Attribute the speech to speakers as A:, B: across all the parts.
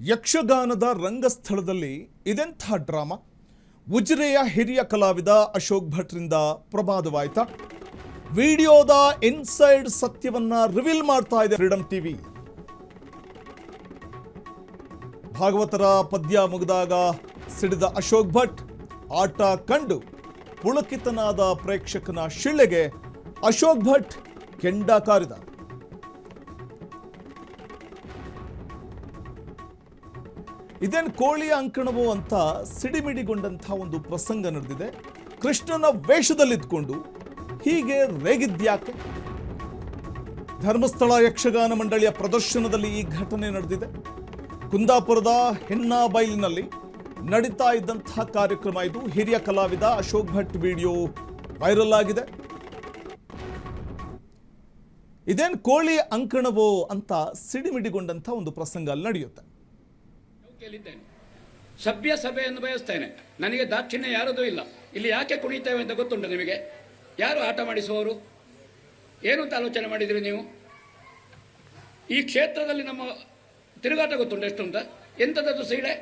A: ಯಕ್ಷಗಾನದ ರಂಗಸ್ಥಳದಲ್ಲಿ ಇದೆಂಥ ಡ್ರಾಮಾ. ಉಜಿರೆಯ ಹಿರಿಯ ಕಲಾವಿದ ಅಶೋಕ್ ಭಟ್ರಿಂದ ಪ್ರಮಾದವಾಯ್ತ. ವಿಡಿಯೋದ ಇನ್ಸೈಡ್ ಸತ್ಯವನ್ನ ರಿವೀಲ್ ಮಾಡ್ತಾ ಇದೆ ಫ್ರೀಡಂ ಟಿವಿ. ಭಾಗವತರ ಪದ್ಯ ಮುಗಿದಾಗ ಸಿಡಿದ ಅಶೋಕ್ ಭಟ್ ಆಟ ಕಂಡು ಪುಳಕಿತನಾದ ಪ್ರೇಕ್ಷಕನ ಶಿಳ್ಳೆಗೆ ಅಶೋಕ್ ಭಟ್ ಕೆಂಡ ಕಾರಿದ. ಇದೇನು ಕೋಳಿಯ ಅಂಕಣವೋ ಅಂತ ಸಿಡಿಮಿಡಿಗೊಂಡಂಥ ಒಂದು ಪ್ರಸಂಗ ನಡೆದಿದೆ. ಕೃಷ್ಣನ ವೇಷದಲ್ಲಿದ್ದುಕೊಂಡು ಹೀಗೆ ರೇಗಿದ್ಯಾಕೆ? ಧರ್ಮಸ್ಥಳ ಯಕ್ಷಗಾನ ಮಂಡಳಿಯ ಪ್ರದರ್ಶನದಲ್ಲಿ ಈ ಘಟನೆ ನಡೆದಿದೆ. ಕುಂದಾಪುರದ ಹೆನ್ನಾಬೈಲಿನಲ್ಲಿ ನಡೀತಾ ಇದ್ದಂತಹ ಕಾರ್ಯಕ್ರಮ ಇದು. ಹಿರಿಯ ಕಲಾವಿದ ಅಶೋಕ್ ಭಟ್ ವಿಡಿಯೋ ವೈರಲ್ ಆಗಿದೆ. ಇದೇನು ಕೋಳಿ ಅಂಕಣವೋ ಅಂತ ಸಿಡಿಮಿಡಿಗೊಂಡಂಥ ಒಂದು ಪ್ರಸಂಗ ಅಲ್ಲಿ ನಡೆಯುತ್ತೆ.
B: ಸಭ್ಯ ಸಭೆಯನ್ನು ಬಯಸ್ತೇನೆ. ನನಗೆ ದಾಕ್ಷಿಣ್ಯ ಯಾರದೂ ಇಲ್ಲ. ಇಲ್ಲಿ ಯಾಕೆ ಕುಣಿತೇವೆ ಅಂತ ಗೊತ್ತುಂಟು ನಿಮಗೆ? ಯಾರು ಆಟ ಮಾಡಿಸುವವರು? ಏನು ಅಂತ ಆಲೋಚನೆ ಮಾಡಿದ್ರಿ ನೀವು? ಈ ಕ್ಷೇತ್ರದಲ್ಲಿ ನಮ್ಮ ತಿರುಗಾಟ ಗೊತ್ತುಂಟು ಎಷ್ಟು ಅಂತ? ಎಂಥದ್ದು ಸೀಳೆ?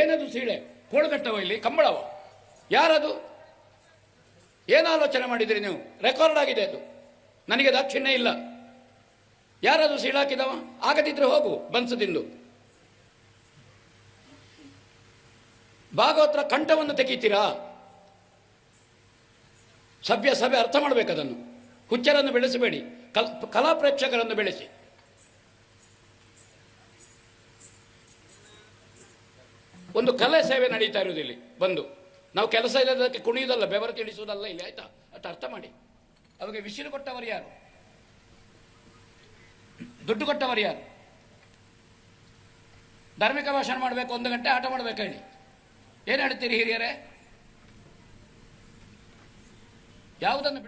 B: ಏನದು ಸೀಳೆ? ಕೋಳುಗಟ್ಟವ? ಇಲ್ಲಿ ಕಂಬಳವ? ಯಾರದು? ಏನು ಆಲೋಚನೆ ಮಾಡಿದ್ರಿ ನೀವು? ರೆಕಾರ್ಡ್ ಆಗಿದೆ ಅದು. ನನಗೆ ದಾಕ್ಷಿಣ್ಯ ಇಲ್ಲ. ಯಾರದು ಸೀಳಾಕಿದವ? ಆಗದಿದ್ರೆ ಹೋಗು ಬನ್ಸದಿಂದು. ಭಾಗವತರ ಕಂಠವನ್ನು ತೆಗೀತೀರಾ? ಸಭ್ಯ ಸಭೆ ಅರ್ಥ ಮಾಡಬೇಕದನ್ನು. ಹುಚ್ಚರನ್ನು ಬೆಳೆಸಬೇಡಿ, ಕಲಾ ಪ್ರೇಕ್ಷಕರನ್ನು ಬೆಳೆಸಿ. ಒಂದು ಕಲೆ ಸೇವೆ ನಡೀತಾ ಇರುವುದು ಇಲ್ಲಿ ಬಂದು. ನಾವು ಕೆಲಸ ಇಲ್ಲದಕ್ಕೆ ಕುಣಿಯುವುದಲ್ಲ, ಬೆವರು ತಿಳಿಸುವುದಲ್ಲ ಇಲ್ಲಿ, ಆಯ್ತಾ? ಅಷ್ಟು ಅರ್ಥ ಮಾಡಿ. ಅವಾಗ ವಿಸಿರು ಕೊಟ್ಟವರು ಯಾರು? ದುಡ್ಡು ಕೊಟ್ಟವರು ಯಾರು? ಧಾರ್ಮಿಕ ಭಾಷಣ ಮಾಡಬೇಕು, 1 ಗಂಟೆ ಆಟ ಮಾಡಬೇಕು ಹೇಳಿ. ಏನು ಹೇಳ್ತೀರಿ ಹಿರಿಯರೇ? ಯಾವುದನ್ನು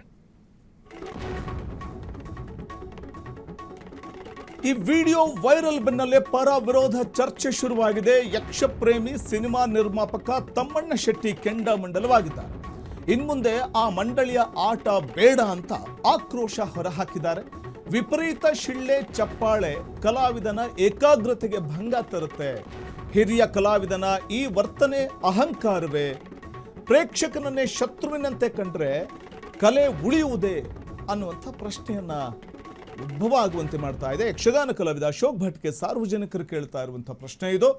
A: ಈ ವಿಡಿಯೋ ವೈರಲ್ ಬೆನ್ನಲ್ಲೇ ಪರ ವಿರೋಧ ಚರ್ಚೆ ಶುರುವಾಗಿದೆ. ಯಕ್ಷ ಪ್ರೇಮಿ ಸಿನಿಮಾ ನಿರ್ಮಾಪಕ ತಮ್ಮಣ್ಣ ಶೆಟ್ಟಿ ಕೆಂಡಾಮಂಡಲವಾಗಿದ್ದಾರೆ. ಇನ್ಮುಂದೆ ಆ ಮಂಡಳಿಯ ಆಟ ಬೇಡ ಅಂತ ಆಕ್ರೋಶ ಹೊರಹಾಕಿದ್ದಾರೆ. ವಿಪರೀತ ಶಿಳ್ಳೆ ಚಪ್ಪಾಳೆ ಕಲಾವಿದನ ಏಕಾಗ್ರತೆಗೆ ಭಂಗ ತರುತ್ತೆ. ಹಿರಿಯ ಕಲಾವಿದನ ಈ ವರ್ತನೆ ಅಹಂಕಾರವೇ? ಪ್ರೇಕ್ಷಕನನ್ನೇ ಶತ್ರುವಿನಂತೆ ಕಂಡ್ರೆ ಕಲೆ ಉಳಿಯುವುದೇ ಅನ್ನುವಂಥ ಪ್ರಶ್ನೆಯನ್ನ ಉದ್ಭವ ಆಗುವಂತೆ ಮಾಡ್ತಾ ಇದೆ. ಯಕ್ಷಗಾನ ಕಲಾವಿದ ಅಶೋಕ್ ಭಟ್ಗೆ ಸಾರ್ವಜನಿಕರು ಕೇಳ್ತಾ ಇರುವಂತಹ ಪ್ರಶ್ನೆ ಇದು.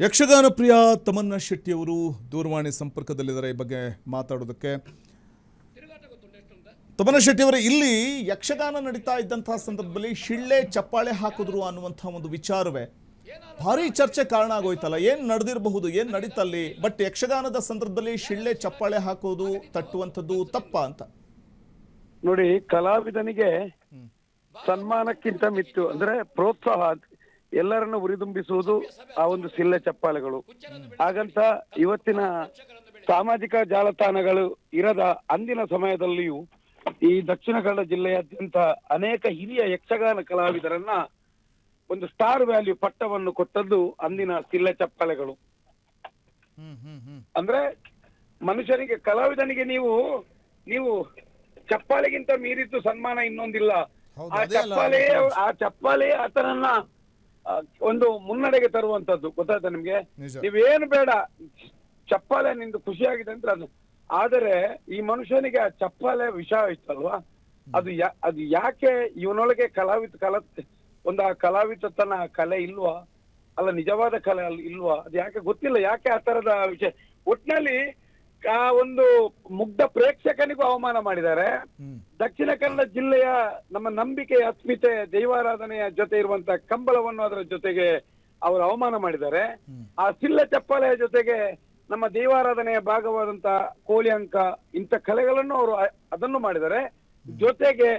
A: ಯಕ್ಷಗಾನ ಪ್ರಿಯ ತಮ್ಮಣ್ಣ ಶೆಟ್ಟಿ ಅವರು ದೂರವಾಣಿ ಸಂಪರ್ಕದಲ್ಲಿದ್ದಾರೆ ಈ ಬಗ್ಗೆ ಮಾತಾಡೋದಕ್ಕೆ. ತಮ್ಮಣ್ಣ ಶೆಟ್ಟಿ ಅವರೇ, ಇಲ್ಲಿ ಯಕ್ಷಗಾನ ನಡೀತಾ ಇದ್ದಂತಹ ಸಂದರ್ಭದಲ್ಲಿ ಶಿಳ್ಳೆ ಚಪ್ಪಾಳೆ ಹಾಕಿದ್ರು ಅನ್ನುವಂಥ ಒಂದು ವಿಚಾರವೇ ಭಾರಿ ಚರ್ಚೆ ಕಾರಣ ಆಗೋಯ್ತಲ್ಲ. ಏನ್ ನಡೆದಿರಬಹುದು, ಏನ್ ನಡೀತಲ್ಲಿ? ಬಟ್ ಯಕ್ಷಗಾನದ ಸಂದರ್ಭದಲ್ಲಿ ಶಿಳ್ಳೆ ಚಪ್ಪಾಳೆ ಹಾಕೋದು, ತಟ್ಟುವಂಥದ್ದು ತಪ್ಪ ಅಂತ
C: ನೋಡಿ. ಕಲಾವಿದನಿಗೆ ಸನ್ಮಾನಕ್ಕಿಂತ ಮಿತ್ತು ಅಂದ್ರೆ ಪ್ರೋತ್ಸಾಹ, ಎಲ್ಲರನ್ನು ಉರಿದುಂಬಿಸುವುದು ಆ ಒಂದು ಶಿಳ್ಳೆ ಚಪ್ಪಾಳೆಗಳು. ಹಾಗಂತ ಇವತ್ತಿನ ಸಾಮಾಜಿಕ ಜಾಲತಾಣಗಳು ಇರದ ಅಂದಿನ ಸಮಯದಲ್ಲಿಯೂ ಈ ದಕ್ಷಿಣ ಕನ್ನಡ ಜಿಲ್ಲೆಯಾದ್ಯಂತ ಅನೇಕ ಹಿರಿಯ ಯಕ್ಷಗಾನ ಕಲಾವಿದರನ್ನ ಒಂದು ಸ್ಟಾರ್ ವ್ಯಾಲ್ಯೂ ಪಟ್ಟವನ್ನು ಕೊಟ್ಟದ್ದು ಅಂದಿನ ಶಿಳ್ಳೆ ಚಪ್ಪಾಳೆಗಳು. ಅಂದ್ರೆ ಮನುಷ್ಯನಿಗೆ, ಕಲಾವಿದನಿಗೆ ನೀವು ಚಪ್ಪಾಳೆಗಿಂತ ಮೀರಿದ್ದು ಸನ್ಮಾನ ಇನ್ನೊಂದಿಲ್ಲ. ಆ ಚಪ್ಪಾಳೆ ಆತನನ್ನ ಒಂದು ಮುನ್ನಡೆಗೆ ತರುವಂತದ್ದು. ಗೊತ್ತಾಯ್ತಾ ನಿಮ್ಗೆ? ನೀವೇನು ಬೇಡ, ಚಪ್ಪಾಳೆ ನಿಂದು ಖುಷಿಯಾಗಿದೆ ಅಂತ. ಆದರೆ ಈ ಮನುಷ್ಯನಿಗೆ ಆ ಚಪ್ಪಾಳೆ ವಿಷ ಇತ್ತಲ್ವಾ, ಅದು ಯಾಕೆ ಇವನೊಳಗೆ ಒಂದು ಆ ಕಲಾವಿದತನ ಕಲೆ ಇಲ್ವಾ? ಅಲ್ಲ, ನಿಜವಾದ ಕಲೆ ಇಲ್ವಾ? ಅದು ಯಾಕೆ ಗೊತ್ತಿಲ್ಲ. ಯಾಕೆ ಆ ತರದ ವಿಷಯ? ಒಟ್ಟಿನಲ್ಲಿ ಆ ಒಂದು ಮುಗ್ಧ ಪ್ರೇಕ್ಷಕನಿಗೂ ಅವಮಾನ ಮಾಡಿದ್ದಾರೆ. ದಕ್ಷಿಣ ಕನ್ನಡ ಜಿಲ್ಲೆಯ ನಮ್ಮ ನಂಬಿಕೆ, ಅಸ್ಮಿತೆ, ದೈವಾರಾಧನೆಯ ಜೊತೆ ಇರುವಂತ ಕಂಬಳವನ್ನು ಅದರ ಜೊತೆಗೆ ಅವರು ಅವಮಾನ ಮಾಡಿದ್ದಾರೆ. ಆ ಶಿಳ್ಳೆ ಚಪ್ಪಾಳೆಯ ಜೊತೆಗೆ ನಮ್ಮ ದೈವಾರಾಧನೆಯ ಭಾಗವಾದಂತ ಕೋಳಿ ಅಂಕ, ಇಂಥ ಕಲೆಗಳನ್ನು ಅವರು ಅದನ್ನು ಮಾಡಿದ್ದಾರೆ. ಜೊತೆಗೆ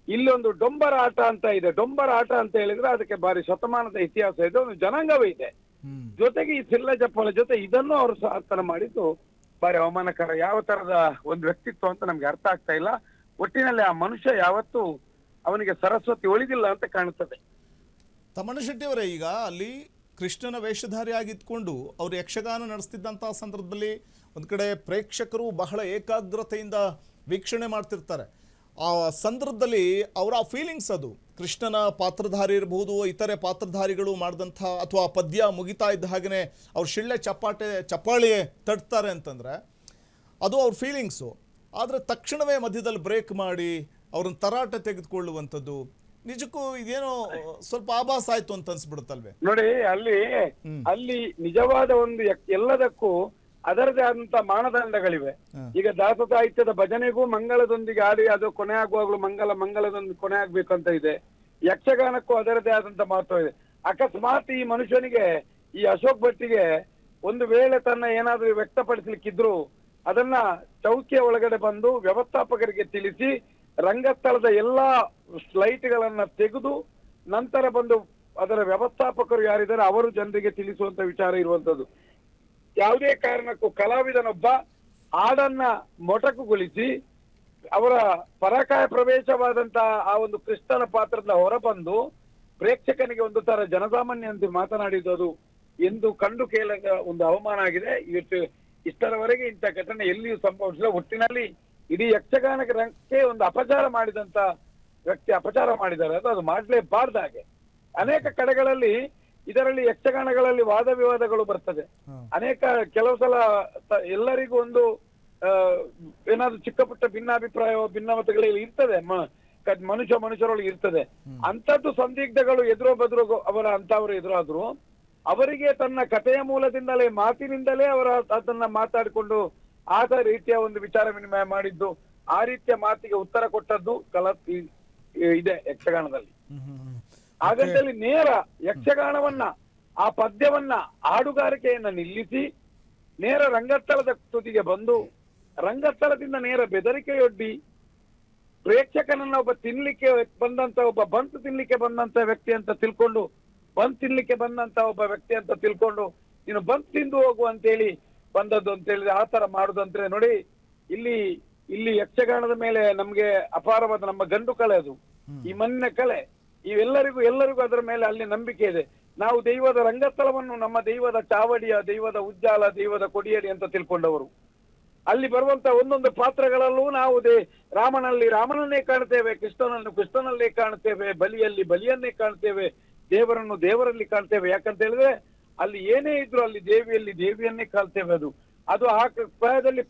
C: ಇಲ್ಲೊಂದು ಡೊಂಬರ ಆಟ ಅಂತ ಇದೆ. ಡೊಂಬರ ಆಟ ಅಂತ ಹೇಳಿದ್ರೆ ಅದಕ್ಕೆ ಬಾರಿ ಶತಮಾನದ ಇತಿಹಾಸ ಇದೆ, ಒಂದು ಜನಾಂಗವೇ ಇದೆ. ಜೊತೆಗೆ ಈ ಶಿಳ್ಳೆ ಚಪ್ಪಾಳೆ ಜೊತೆ ಇದನ್ನು ಅವರು ಸಮರ್ಥನೆ ಮಾಡಿದ್ದು ಬಾರಿ ಅವಮಾನಕರ. ಯಾವ ತರದ ಒಂದು ವ್ಯಕ್ತಿತ್ವ ಅಂತ ನಮ್ಗೆ ಅರ್ಥ ಆಗ್ತಾ ಇಲ್ಲ. ಒಟ್ಟಿನಲ್ಲಿ ಆ ಮನುಷ್ಯ ಯಾವತ್ತೂ ಅವನಿಗೆ ಸರಸ್ವತಿ ಒಳಿದಿಲ್ಲ ಅಂತ ಕಾಣುತ್ತದೆ.
A: ತಮ್ಮಣ್ಣ ಶೆಟ್ಟಿ ಅವರೇ, ಈಗ ಅಲ್ಲಿ ಕೃಷ್ಣನ ವೇಷಧಾರಿಯಾಗಿದ್ಕೊಂಡು ಅವರು ಯಕ್ಷಗಾನ ನಡೆಸ್ತಿದ್ದಂತಹ ಸಂದರ್ಭದಲ್ಲಿ ಒಂದು ಕಡೆ ಪ್ರೇಕ್ಷಕರು ಬಹಳ ಏಕಾಗ್ರತೆಯಿಂದ ವೀಕ್ಷಣೆ ಮಾಡ್ತಿರ್ತಾರೆ. ಆ ಸಂದರ್ಭದಲ್ಲಿ ಅವರ ಫೀಲಿಂಗ್ಸ್ ಅದು ಕೃಷ್ಣನ ಪಾತ್ರಧಾರಿ ಇರಬಹುದು, ಇತರೆ ಪಾತ್ರಧಾರಿಗಳು ಮಾಡಿದಂಥ ಅಥವಾ ಪದ್ಯ ಮುಗಿತಾ ಇದ್ದ ಹಾಗೆಯೇ ಅವ್ರು ಚಪ್ಪಾಳಿ ತಟ್ತಾರೆ ಅಂತಂದರೆ ಅದು ಅವ್ರ ಫೀಲಿಂಗ್ಸು. ಆದರೆ ತಕ್ಷಣವೇ ಮಧ್ಯದಲ್ಲಿ ಬ್ರೇಕ್ ಮಾಡಿ ಅವ್ರನ್ನ ತರಾಟೆ ತೆಗೆದುಕೊಳ್ಳುವಂಥದ್ದು ನಿಜಕ್ಕೂ ಇದೇನೋ ಸ್ವಲ್ಪ ಆಭಾಸ ಆಯ್ತು ಅಂತ ಅನ್ಸ್ಬಿಡುತ್ತಲ್ವೇ?
C: ನೋಡಿ, ಅಲ್ಲಿ ನಿಜವಾದ ಒಂದು ಎಲ್ಲದಕ್ಕೂ ಅದರದೇ ಆದಂತ ಮಾನದಂಡಗಳಿವೆ. ಈಗ ದಾಸ ಸಾಹಿತ್ಯದ ಭಜನೆಗೂ ಮಂಗಳದೊಂದಿಗೆ ಆಡಿ ಅದು ಕೊನೆ ಆಗುವಾಗಲೂ ಮಂಗಳದೊಂದಿಗೆ ಕೊನೆ ಆಗ್ಬೇಕಂತ ಇದೆ. ಯಕ್ಷಗಾನಕ್ಕೂ ಅದರದೇ ಆದಂತ ಮಹತ್ವ ಇದೆ. ಅಕಸ್ಮಾತ್ ಈ ಮನುಷ್ಯನಿಗೆ, ಈ ಅಶೋಕ್ ಭಟ್ಟಿಗೆ ಒಂದು ವೇಳೆ ತನ್ನ ಏನಾದ್ರೂ ವ್ಯಕ್ತಪಡಿಸ್ಲಿಕ್ಕಿದ್ರು ಅದನ್ನ ಚೌಕಿಯ ಒಳಗಡೆ ಬಂದು ವ್ಯವಸ್ಥಾಪಕರಿಗೆ ತಿಳಿಸಿ ರಂಗಸ್ಥಳದ ಎಲ್ಲಾ ಸ್ಲೈಟ್ಗಳನ್ನ ತೆಗೆದು ನಂತರ ಬಂದು ಅದರ ವ್ಯವಸ್ಥಾಪಕರು ಯಾರಿದ್ದಾರೆ ಅವರು ಜನರಿಗೆ ತಿಳಿಸುವಂತ ವಿಚಾರ ಇರುವಂತದ್ದು. ಯಾವುದೇ ಕಾರಣಕ್ಕೂ ಕಲಾವಿದನೊಬ್ಬ ಹಾಡನ್ನ ಮೊಟಕುಗೊಳಿಸಿ ಅವರ ಪರಾಕಾಯ ಪ್ರವೇಶವಾದಂತಹ ಆ ಒಂದು ಕೃಷ್ಣನ ಪಾತ್ರದ ಹೊರಬಂದು ಪ್ರೇಕ್ಷಕನಿಗೆ ಒಂದು ತರ ಜನಸಾಮಾನ್ಯ ಅಂತ ಮಾತನಾಡಿದ್ದು ಅದು ಎಂದು ಕಂಡು ಕೇಳದ ಒಂದು ಅವಮಾನ ಆಗಿದೆ. ಇಷ್ಟರವರೆಗೆ ಇಂಥ ಘಟನೆ ಎಲ್ಲಿಯೂ ಸಂಭವಿಸಿಲ್ಲ. ಒಟ್ಟಿನಲ್ಲಿ ಇಡೀ ಯಕ್ಷಗಾನ ರಂಗಕ್ಕೆ ಒಂದು ಅಪಚಾರ ಮಾಡಿದಂತ ವ್ಯಕ್ತಿ ಅಪಚಾರ ಮಾಡಿದ್ದಾರೆ. ಅದು ಮಾಡಲೇಬಾರ್ದು. ಹಾಗೆ ಅನೇಕ ಕಡೆಗಳಲ್ಲಿ ಇದರಲ್ಲಿ ಯಕ್ಷಗಾನಗಳಲ್ಲಿ ವಾದ ವಿವಾದಗಳು ಬರ್ತದೆ. ಕೆಲವು ಸಲ ಎಲ್ಲರಿಗೂ ಒಂದು ಏನಾದ್ರು ಚಿಕ್ಕ ಪುಟ್ಟ ಭಿನ್ನಮತಗಳಲ್ಲಿ ಇರ್ತದೆ, ಮನುಷ್ಯರೊಳಗೆ ಇರ್ತದೆ. ಅಂತದ್ದು ಸಂದಿಗ್ಧಗಳು ಎದುರೋ ಬದುರೋ ಅಂತವರು ಎದುರಾದ್ರು ಅವರಿಗೆ ತನ್ನ ಕಥೆಯ ಮೂಲದಿಂದಲೇ ಮಾತಿನಿಂದಲೇ ಅದನ್ನ ಮಾತಾಡಿಕೊಂಡು ಆದ ರೀತಿಯ ಒಂದು ವಿಚಾರ ವಿನಿಮಯ ಮಾಡಿದ್ದು, ಆ ರೀತಿಯ ಮಾತಿಗೆ ಉತ್ತರ ಕೊಟ್ಟದ್ದು ಇದೆ ಯಕ್ಷಗಾನದಲ್ಲಿ. ಹಾಗಂತೇಳಿ ನೇರ ಯಕ್ಷಗಾನವನ್ನ, ಆ ಪದ್ಯವನ್ನ, ಹಾಡುಗಾರಿಕೆಯನ್ನ ನಿಲ್ಲಿಸಿ ನೇರ ರಂಗಸ್ಥಳದ ತುದಿಗೆ ಬಂದು ರಂಗಸ್ಥಳದಿಂದ ನೇರ ಬೆದರಿಕೆಯೊಡ್ಡಿ ಪ್ರೇಕ್ಷಕನನ್ನ ಬಂತು ತಿನ್ಲಿಕ್ಕೆ ಬಂದಂತ ವ್ಯಕ್ತಿ ಅಂತ ತಿಳ್ಕೊಂಡು ನೀನು ಬಂದು ತಿಂದು ಹೋಗು ಅಂತೇಳಿ ಬಂದದ್ದು ಅಂತ ಹೇಳಿದ್ರೆ ಆ ತರ ಮಾಡುದಂದ್ರೆ ನೋಡಿ, ಇಲ್ಲಿ ಯಕ್ಷಗಾನದ ಮೇಲೆ ನಮ್ಗೆ ಅಪಾರವಾದ ನಮ್ಮ ಗಂಡು ಕಲೆ, ಅದು ಈ ಮಣ್ಣಿನ ಕಲೆ, ಎಲ್ಲರಿಗೂ ಅದರ ಮೇಲೆ ಅಲ್ಲಿ ನಂಬಿಕೆ ಇದೆ. ನಾವು ದೈವದ ರಂಗಸ್ಥಳವನ್ನು ನಮ್ಮ ದೈವದ ಚಾವಡಿಯ, ದೈವದ ಉಜ್ಜಾಲ, ದೈವದ ಕೊಡಿಯಡಿ ಅಂತ ತಿಳ್ಕೊಂಡವರು. ಅಲ್ಲಿ ಬರುವಂತ ಒಂದೊಂದು ಪಾತ್ರಗಳಲ್ಲೂ ನಾವು ರಾಮನನ್ನೇ ಕಾಣ್ತೇವೆ, ಕೃಷ್ಣನಲ್ಲೇ ಕಾಣ್ತೇವೆ, ಬಲಿಯನ್ನೇ ಕಾಣ್ತೇವೆ, ದೇವರಲ್ಲಿ ಕಾಣ್ತೇವೆ. ಯಾಕಂತ ಹೇಳಿದ್ರೆ ಅಲ್ಲಿ ಏನೇ ಇದ್ರು ಅಲ್ಲಿ ದೇವಿಯನ್ನೇ ಕಾಣ್ತೇವೆ. ಅದು ಆ ಪ್ರಾಯದಲ್ಲಿ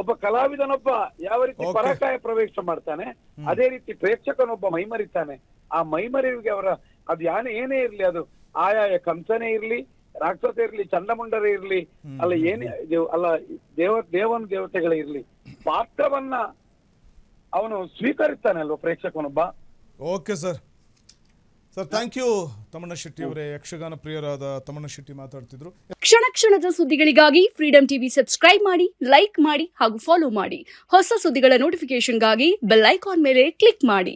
C: ಒಬ್ಬ ಕಲಾವಿದನೊಬ್ಬ ಯಾವ ರೀತಿ ಪರಾಕಾಯ ಪ್ರವೇಶ ಮಾಡ್ತಾನೆ, ಅದೇ ರೀತಿ ಪ್ರೇಕ್ಷಕನೊಬ್ಬ ಮೈಮರಿತಾನೆ. ಆ ಮೈಮರಿವಿಗೆ ಅದು ಏನೇ ಇರ್ಲಿ, ಅದು ಆಯಾಯ ಕಂಸನೇ ಇರ್ಲಿ, ರಾಕ್ಷಸ ಇರ್ಲಿ, ಚಂಡಮುಂಡರೇ ಇರ್ಲಿ, ದೇವತೆಗಳೇ ಇರ್ಲಿ, ಪಾತ್ರವನ್ನ ಅವನು ಸ್ವೀಕರಿಸ್ತಾನೆ ಅಲ್ವಾ ಪ್ರೇಕ್ಷಕನೊಬ್ಬ.
A: Okay sir, thank you Tammanna Shetty ಅವರೇ. ಯಕ್ಷಗಾನ ಪ್ರಿಯರಾದ ತಮ್ಮಣ್ಣ ಶೆಟ್ಟಿ ಮಾತಾಡ್ತಿದ್ರು.
D: ಕ್ಷಣದ ಸುದ್ದಿಗಳಿಗಾಗಿ ಫ್ರೀಡಂ ಟಿವಿ ಸಬ್ಸ್ಕ್ರೈಬ್ ಮಾಡಿ, ಲೈಕ್ ಮಾಡಿ ಹಾಗೂ ಫಾಲೋ ಮಾಡಿ. ಹೊಸ ಸುದ್ದಿಗಳ ನೋಟಿಫಿಕೇಶನ್ಗಾಗಿ ಬೆಲ್ ಐಕಾನ್ ಮೇಲೆ ಕ್ಲಿಕ್ ಮಾಡಿ.